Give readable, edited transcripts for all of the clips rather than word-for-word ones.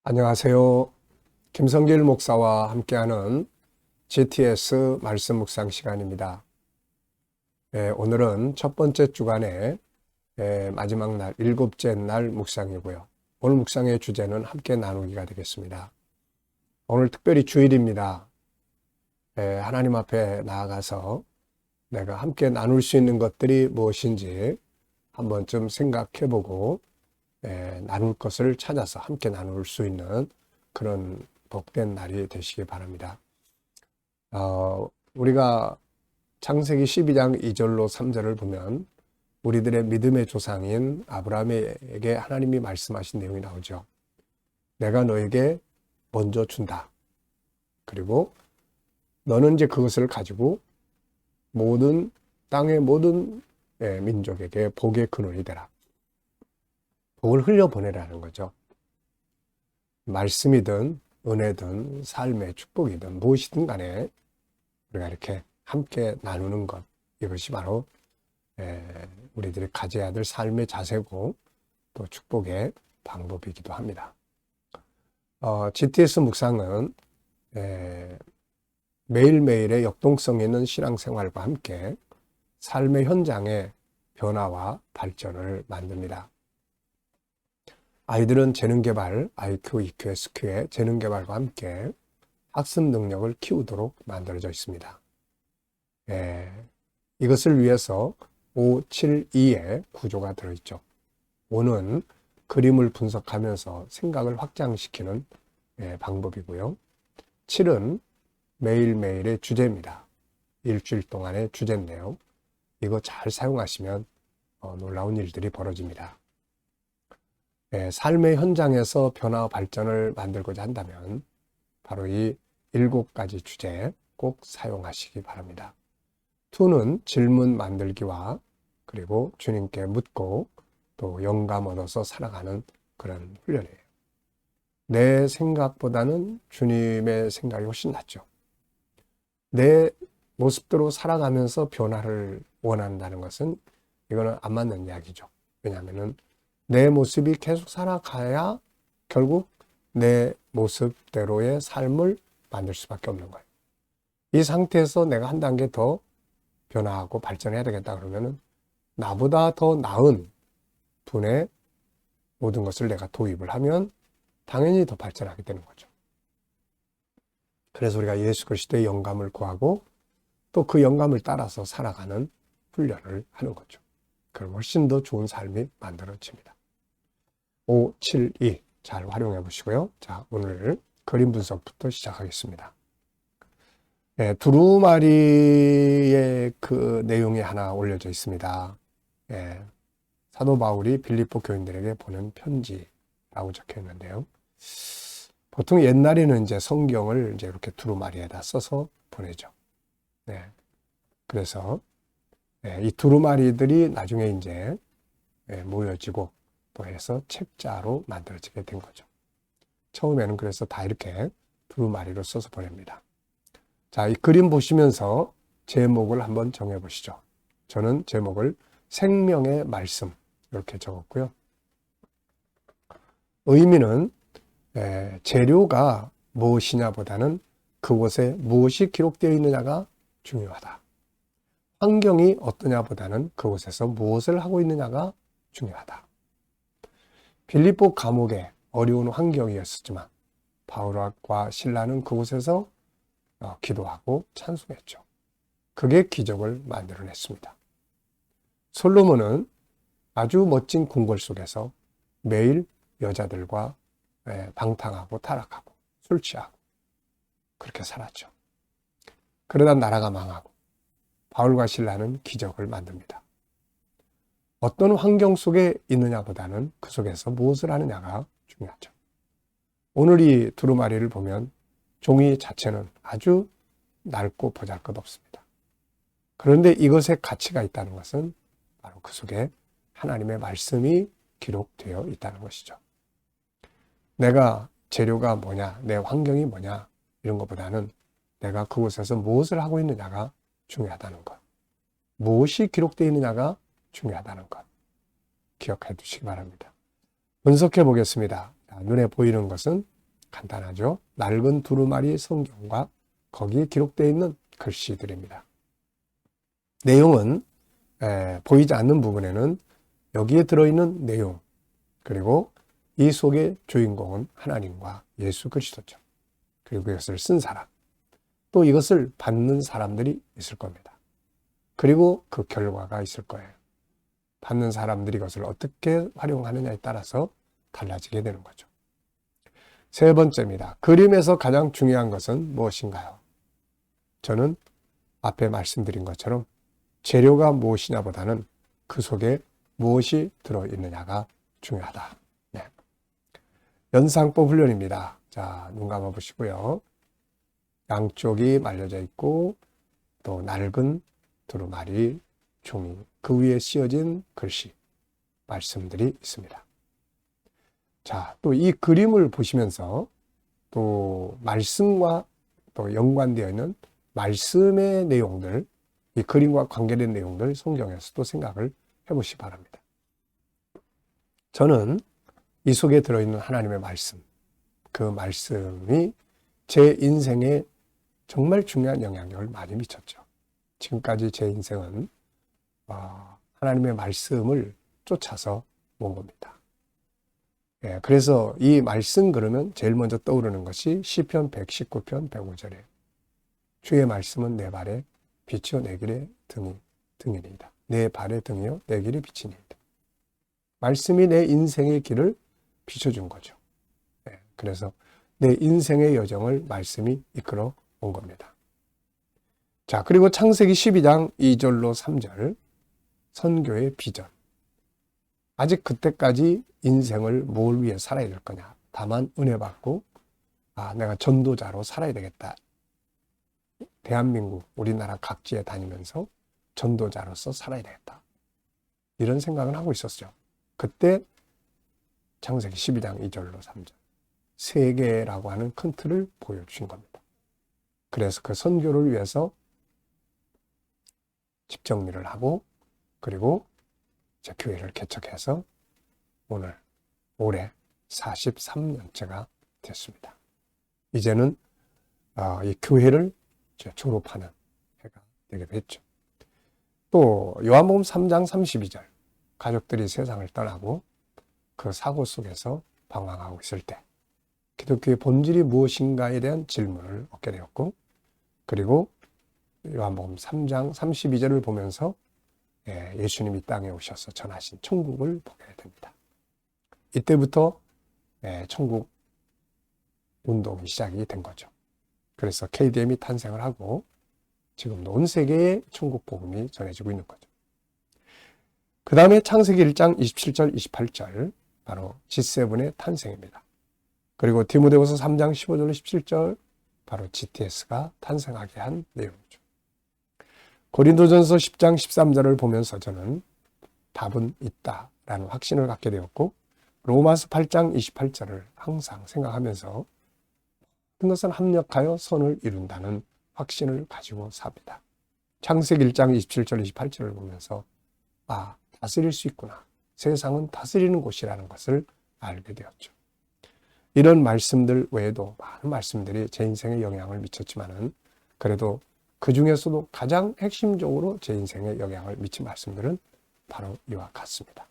안녕하세요. 김성길 목사와 함께하는 GTS 말씀 묵상 시간입니다. 오늘은 첫 번째 주간의 마지막 날, 일곱째 날 묵상이고요. 오늘 묵상의 주제는 함께 나누기가 되겠습니다. 오늘 특별히 주일입니다. 하나님 앞에 나아가서 내가 함께 나눌 수 있는 것들이 무엇인지 한 번쯤 생각해보고 나눌 것을 찾아서 함께 나눌 수 있는 그런 복된 날이 되시기 바랍니다. 우리가 창세기 12장 2절로 3절을 보면 우리들의 믿음의 조상인 아브라함에게 하나님이 말씀하신 내용이 나오죠. 내가 너에게 먼저 준다. 그리고 너는 이제 그것을 가지고 모든 땅의 모든 민족에게 복의 근원이 되라. 복을 흘려보내라는 거죠. 말씀이든 은혜든 삶의 축복이든 무엇이든 간에 우리가 이렇게 함께 나누는 것, 이것이 바로 우리들이 가져야 될 삶의 자세고 또 축복의 방법이기도 합니다. GTS 묵상은 매일매일의 역동성 있는 신앙생활과 함께 삶의 현장의 변화와 발전을 만듭니다. 아이들은 재능개발, IQ, EQ, SQ의 재능개발과 함께 학습 능력을 키우도록 만들어져 있습니다. 이것을 위해서 572의 구조가 들어있죠. 5는 그림을 분석하면서 생각을 확장시키는 방법이고요. 7은 매일매일의 주제입니다. 일주일 동안의 주제인데요. 이거 잘 사용하시면 놀라운 일들이 벌어집니다. 삶의 현장에서 변화와 발전을 만들고자 한다면 바로 이 7가지 주제 꼭 사용하시기 바랍니다. 2는 질문 만들기와 그리고 주님께 묻고 또 영감 얻어서 살아가는 그런 훈련이에요. 내 생각보다는 주님의 생각이 훨씬 낫죠. 내 모습대로 살아가면서 변화를 원한다는 것은 이거는 안 맞는 이야기죠. 왜냐하면은 내 모습이 계속 살아가야 결국 내 모습대로의 삶을 만들 수밖에 없는 거예요. 이 상태에서 내가 한 단계 더 변화하고 발전해야 되겠다 그러면은 나보다 더 나은 분의 모든 것을 내가 도입을 하면 당연히 더 발전하게 되는 거죠. 그래서 우리가 예수 그리스도의 영감을 구하고 또 그 영감을 따라서 살아가는 훈련을 하는 거죠. 그럼 훨씬 더 좋은 삶이 만들어집니다. 5, 7, 2 잘 활용해 보시고요. 자, 오늘 그림 분석부터 시작하겠습니다. 두루마리의 그 내용이 하나 올려져 있습니다. 사도 바울이 빌립보 교인들에게 보낸 편지라고 적혀 있는데요. 보통 옛날에는 이제 성경을 이제 이렇게 두루마리에다 써서 보내죠. 그래서 이 두루마리들이 나중에 이제 모여지고 또 해서 책자로 만들어지게 된 거죠. 처음에는 그래서 다 이렇게 두루마리로 써서 보냅니다. 자, 이 그림 보시면서 제목을 한번 정해 보시죠. 저는 제목을 생명의 말씀 이렇게 적었고요. 의미는 재료가 무엇이냐보다는 그곳에 무엇이 기록되어 있느냐가 중요하다. 환경이 어떠냐보다는 그곳에서 무엇을 하고 있느냐가 중요하다. 빌립보 감옥에 어려운 환경이었지만 바울과 실라는 그곳에서 기도하고 찬송했죠. 그게 기적을 만들어냈습니다. 솔로몬은 아주 멋진 궁궐 속에서 매일 여자들과 방탕하고 타락하고 술 취하고 그렇게 살았죠. 그러다 나라가 망하고 바울과 실라는 기적을 만듭니다. 어떤 환경 속에 있느냐보다는 그 속에서 무엇을 하느냐가 중요하죠. 오늘 이 두루마리를 보면 종이 자체는 아주 낡고 보잘것없습니다. 그런데 이것에 가치가 있다는 것은 바로 그 속에 하나님의 말씀이 기록되어 있다는 것이죠. 내가 재료가 뭐냐, 내 환경이 뭐냐 이런 것보다는 내가 그곳에서 무엇을 하고 있느냐가 중요하다는 것. 무엇이 기록되어 있느냐가 중요하다는 것. 기억해 두시기 바랍니다. 분석해 보겠습니다. 눈에 보이는 것은 간단하죠. 낡은 두루마리 성경과 거기에 기록되어 있는 글씨들입니다. 내용은 보이지 않는 부분에는 여기에 들어있는 내용, 그리고 이 속의 주인공은 하나님과 예수 그리스도죠. 그리고 이것을 쓴 사람, 또 이것을 받는 사람들이 있을 겁니다. 그리고 그 결과가 있을 거예요. 받는 사람들이 이것을 어떻게 활용하느냐에 따라서 달라지게 되는 거죠. 세 번째입니다. 그림에서 가장 중요한 것은 무엇인가요? 저는 앞에 말씀드린 것처럼 재료가 무엇이냐 보다는 그 속에 무엇이 들어있느냐가 중요하다. 네. 연상법 훈련입니다. 자, 눈 감아보시고요. 양쪽이 말려져 있고 또 낡은 두루마리 종이, 그 위에 씌어진 글씨, 말씀들이 있습니다. 자, 또 이 그림을 보시면서 또 말씀과 또 연관되어 있는 말씀의 내용들, 이 그림과 관계된 내용들 성경에서도 생각을 해보시기 바랍니다. 저는 이 속에 들어있는 하나님의 말씀, 그 말씀이 제 인생에 정말 중요한 영향력을 많이 미쳤죠. 지금까지 제 인생은 하나님의 말씀을 쫓아서 온 겁니다. 그래서 이 말씀 그러면 제일 먼저 떠오르는 것이 시편 119편 105절에 주의 말씀은 내 발에 빛이요 내 길의 등이니이다. 내 발의 등이요 내 길의 빛이니이다. 말씀이 내 인생의 길을 비춰준 거죠. 그래서 내 인생의 여정을 말씀이 이끌어 온 겁니다. 자, 그리고 창세기 12장 2절로 3절 선교의 비전. 아직 그때까지 인생을 뭘 위해 살아야 될 거냐. 다만 은혜 받고 내가 전도자로 살아야 되겠다. 대한민국, 우리나라 각지에 다니면서 전도자로서 살아야 되겠다. 이런 생각을 하고 있었죠. 그때 창세기 12장 2절로 3절 세계라고 하는 큰 틀을 보여주신 겁니다. 그래서 그 선교를 위해서 집 정리를 하고 그리고 제 교회를 개척해서 올해 43년째가 됐습니다. 이제는 이 교회를 졸업하는 해가 되기도 했죠. 또 요한복음 3장 32절 가족들이 세상을 떠나고 그 사고 속에서 방황하고 있을 때 기독교의 본질이 무엇인가에 대한 질문을 얻게 되었고, 그리고 요한복음 3장 32절을 보면서 예수님이 땅에 오셔서 전하신 천국을 보게 됩니다. 이때부터 천국 운동이 시작이 된 거죠. 그래서 KDM이 탄생을 하고 지금도 온 세계에 천국 복음이 전해지고 있는 거죠. 그 다음에 창세기 1장 27절 28절 바로 G7의 탄생입니다. 그리고 디모데후서 3장 15절로 17절 바로 GTS가 탄생하게 한 내용이죠. 고린도전서 10장 13절을 보면서 저는 답은 있다라는 확신을 갖게 되었고, 로마서 8장 28절을 항상 생각하면서 모든 것은 합력하여 선을 이룬다는 확신을 가지고 삽니다. 창세기 1장 27절 28절을 보면서 다스릴 수 있구나. 세상은 다스리는 곳이라는 것을 알게 되었죠. 이런 말씀들 외에도 많은 말씀들이 제 인생에 영향을 미쳤지만은 그래도 그 중에서도 가장 핵심적으로 제 인생에 영향을 미친 말씀들은 바로 이와 같습니다.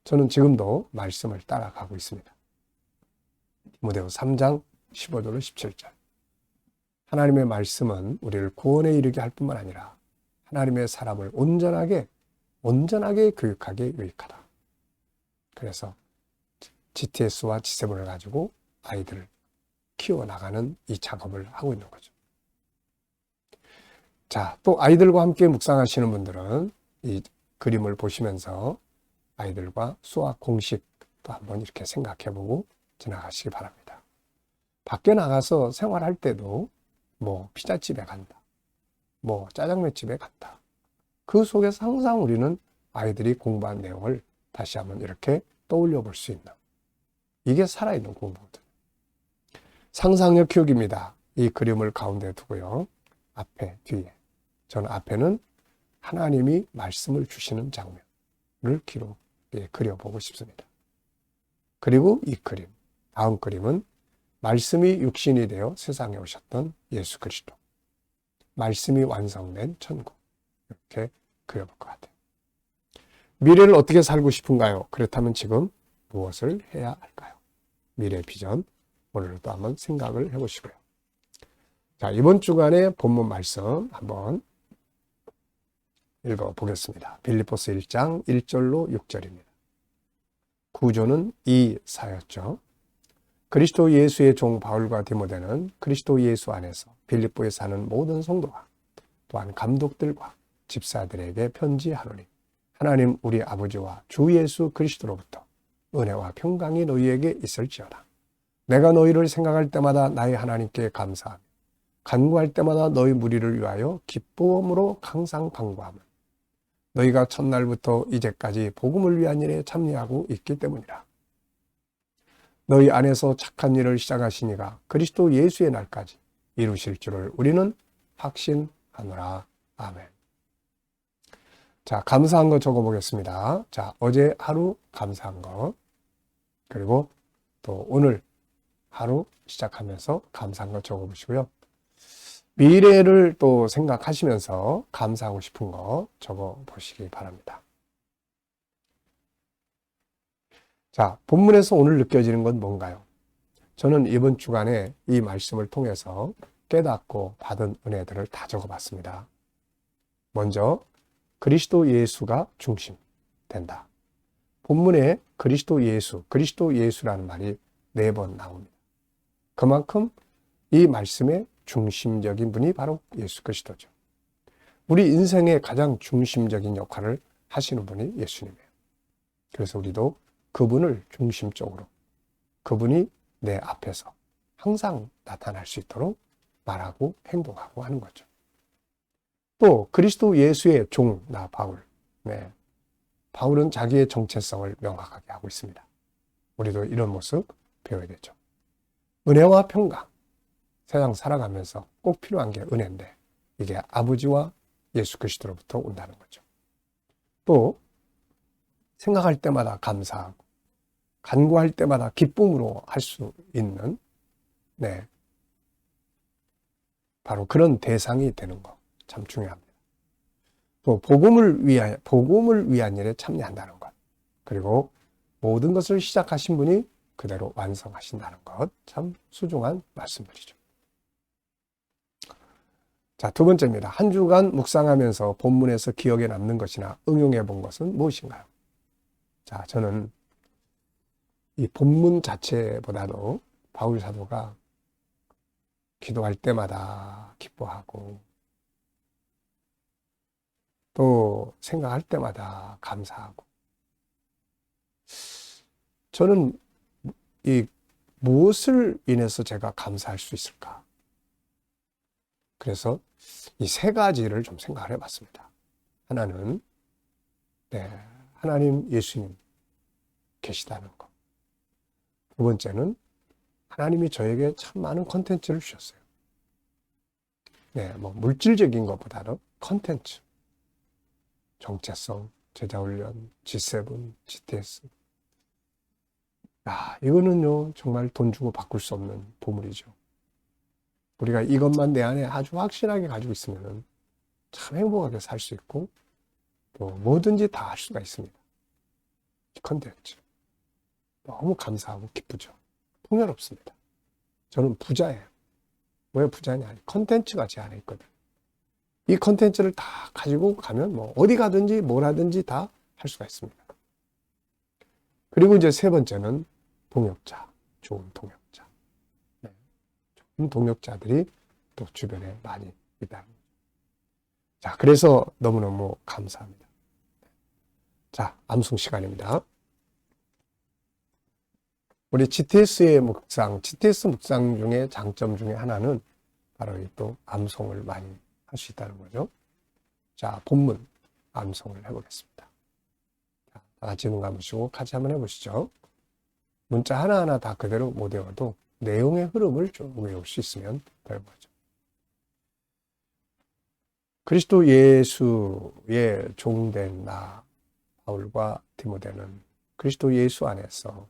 저는 지금도 말씀을 따라가고 있습니다. 디모데후서 3장 15절로 17절. 하나님의 말씀은 우리를 구원에 이르게 할 뿐만 아니라 하나님의 사람을 온전하게 교육하게 유익하다. 그래서 GTS와 G7을 가지고 아이들을 키워나가는 이 작업을 하고 있는 거죠. 자, 또 아이들과 함께 묵상하시는 분들은 이 그림을 보시면서 아이들과 수학 공식도 한번 이렇게 생각해보고 지나가시기 바랍니다. 밖에 나가서 생활할 때도 피자집에 간다, 짜장면집에 간다. 그 속에서 항상 우리는 아이들이 공부한 내용을 다시 한번 이렇게 떠올려 볼 수 있는, 이게 살아있는 공부거든요. 상상력 키우기입니다. 이 그림을 가운데 두고요. 앞에, 뒤에. 저는 앞에는 하나님이 말씀을 주시는 장면을 그려보고 싶습니다. 그리고 이 그림, 다음 그림은 말씀이 육신이 되어 세상에 오셨던 예수 그리스도, 말씀이 완성된 천국, 이렇게 그려볼 것 같아요. 미래를 어떻게 살고 싶은가요? 그렇다면 지금 무엇을 해야 할까요? 미래 비전, 오늘도 한번 생각을 해보시고요. 자, 이번 주간의 본문 말씀 한번 읽어보겠습니다. 빌립보서 1장 1절로 6절입니다. 구조는 이 사였죠. 그리스도 예수의 종 바울과 디모데는 그리스도 예수 안에서 빌립보에 사는 모든 성도와 또한 감독들과 집사들에게 편지하노니 하나님 우리 아버지와 주 예수 그리스도로부터 은혜와 평강이 너희에게 있을지어다. 내가 너희를 생각할 때마다 나의 하나님께 감사하며 간구할 때마다 너희 무리를 위하여 기쁨으로 항상 간구하며 너희가 첫날부터 이제까지 복음을 위한 일에 참여하고 있기 때문이라. 너희 안에서 착한 일을 시작하시니가 그리스도 예수의 날까지 이루실 줄을 우리는 확신하노라. 아멘. 자, 감사한 거 적어보겠습니다. 자, 어제 하루 감사한 거, 그리고 또 오늘 하루 시작하면서 감사한 거 적어보시고요. 미래를 또 생각하시면서 감사하고 싶은 거 적어보시기 바랍니다. 자, 본문에서 오늘 느껴지는 건 뭔가요? 저는 이번 주간에 이 말씀을 통해서 깨닫고 받은 은혜들을 다 적어봤습니다. 먼저 그리스도 예수가 중심된다. 본문에 그리스도 예수라는 말이 4번 나옵니다. 그만큼 이 말씀의 중심적인 분이 바로 예수 그리스도죠. 우리 인생의 가장 중심적인 역할을 하시는 분이 예수님이에요. 그래서 우리도 그분을 중심적으로, 그분이 내 앞에서 항상 나타날 수 있도록 말하고 행동하고 하는 거죠. 또 그리스도 예수의 종, 나 바울. 네. 바울은 자기의 정체성을 명확하게 하고 있습니다. 우리도 이런 모습 배워야 되죠. 은혜와 평강. 세상 살아가면서 꼭 필요한 게 은혜인데 이게 아버지와 예수 그리스도로부터 온다는 거죠. 또 생각할 때마다 감사하고 간구할 때마다 기쁨으로 할 수 있는 바로 그런 대상이 되는 거 참 중요합니다. 또 복음을 위한 일에 참여한다는 것, 그리고 모든 것을 시작하신 분이 그대로 완성하신다는 것, 참 소중한 말씀들이죠. 자, 두 번째입니다. 한 주간 묵상하면서 본문에서 기억에 남는 것이나 응용해 본 것은 무엇인가요? 자, 저는 이 본문 자체보다도 바울 사도가 기도할 때마다 기뻐하고 또 생각할 때마다 감사하고, 저는 이 무엇을 인해서 제가 감사할 수 있을까? 그래서 이 3가지를 좀 생각을 해봤습니다. 하나는 하나님 예수님 계시다는 것. 두 번째는 하나님이 저에게 참 많은 컨텐츠를 주셨어요. 물질적인 것보다는 컨텐츠, 정체성, 제자훈련, G7, GTS. 이거는요 정말 돈 주고 바꿀 수 없는 보물이죠. 우리가 이것만 내 안에 아주 확실하게 가지고 있으면 참 행복하게 살 수 있고 또 뭐든지 다 할 수가 있습니다. 컨텐츠 너무 감사하고 기쁘죠. 풍요롭습니다. 저는 부자예요. 왜 부자냐? 컨텐츠가 제 안에 있거든. 이 컨텐츠를 다 가지고 가면 어디 가든지 뭘 하든지 다 할 수가 있습니다. 그리고 이제 3번째는 동역자, 좋은 동역자. 좋은 동역자들이 또 주변에 많이 있다는 거죠. 자, 그래서 너무너무 감사합니다. 자, 암송 시간입니다. 우리 GTS 묵상 중에 장점 중에 하나는 바로 또 암송을 많이 할 수 있다는 거죠. 자, 본문 암송을 해보겠습니다. 자, 다 같이 눈 감으시고 같이 한번 해보시죠. 문자 하나하나 다 그대로 못 외워도 내용의 흐름을 좀 외울 수 있으면 되는 거죠. 그리스도 예수의 종된 나 바울과 디모데는 그리스도 예수 안에서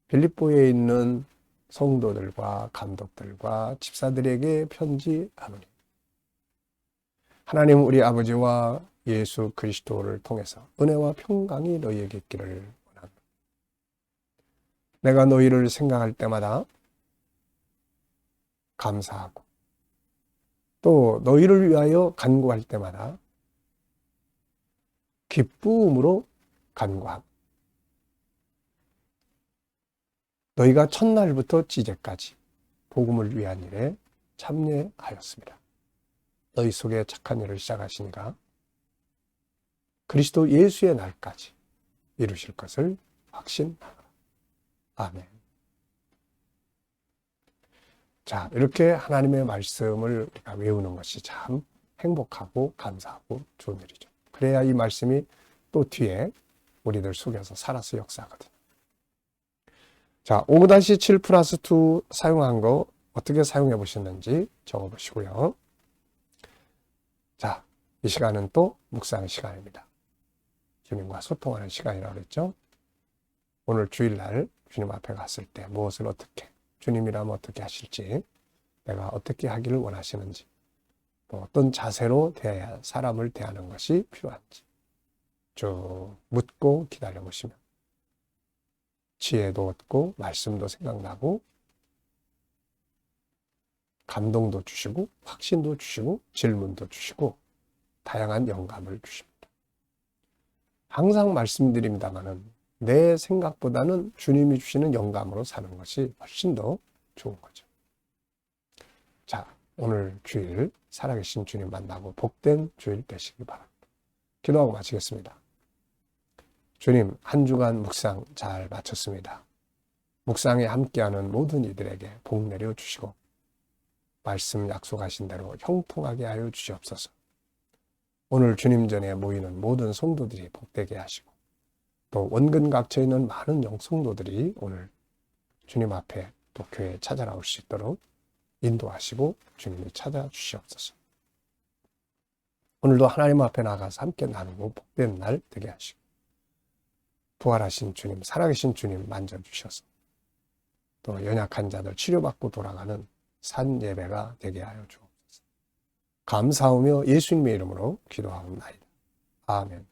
빌립보에 있는 성도들과 감독들과 집사들에게 편지하노니 하나님 우리 아버지와 예수 그리스도를 통해서 은혜와 평강이 너희에게 있기를 원합니다. 내가 너희를 생각할 때마다 감사하고 또 너희를 위하여 간구할 때마다 기쁨으로 간구하고 너희가 첫날부터 이제까지 복음을 위한 일에 참여하였습니다. 너희 속에 착한 일을 시작하시니까 그리스도 예수의 날까지 이루실 것을 확신하노라. 아멘. 자, 이렇게 하나님의 말씀을 우리가 외우는 것이 참 행복하고 감사하고 좋은 일이죠. 그래야 이 말씀이 또 뒤에 우리들 속에서 살아서 역사하거든요. 자, 5-7 플러스 2 사용한 거 어떻게 사용해 보셨는지 적어 보시고요. 자, 이 시간은 또 묵상 시간입니다. 주님과 소통하는 시간이라고 그랬죠. 오늘 주일날 주님 앞에 갔을 때 무엇을 어떻게, 주님이라면 어떻게 하실지, 내가 어떻게 하기를 원하시는지, 또 어떤 자세로 대해야 사람을 대하는 것이 필요한지 쭉 묻고 기다려 보시면 지혜도 얻고 말씀도 생각나고 감동도 주시고 확신도 주시고 질문도 주시고 다양한 영감을 주십니다. 항상 말씀드립니다마는 내 생각보다는 주님이 주시는 영감으로 사는 것이 훨씬 더 좋은 거죠. 자, 오늘 주일 살아계신 주님 만나고 복된 주일 되시기 바랍니다. 기도하고 마치겠습니다. 주님, 한 주간 묵상 잘 마쳤습니다. 묵상에 함께하는 모든 이들에게 복 내려 주시고 말씀 약속하신 대로 형통하게 하여 주시옵소서. 오늘 주님 전에 모이는 모든 성도들이 복되게 하시고 또 원근 각처에 있는 많은 영성도들이 오늘 주님 앞에 또 교회에 찾아나올 수 있도록 인도하시고 주님이 찾아주시옵소서. 오늘도 하나님 앞에 나가서 함께 나누고 복된 날 되게 하시고 부활하신 주님, 살아계신 주님 만져주셔서 또 연약한 자들 치료받고 돌아가는 산 예배가 되게 하여 주옵소서. 감사하며 예수님의 이름으로 기도하옵나이다. 아멘.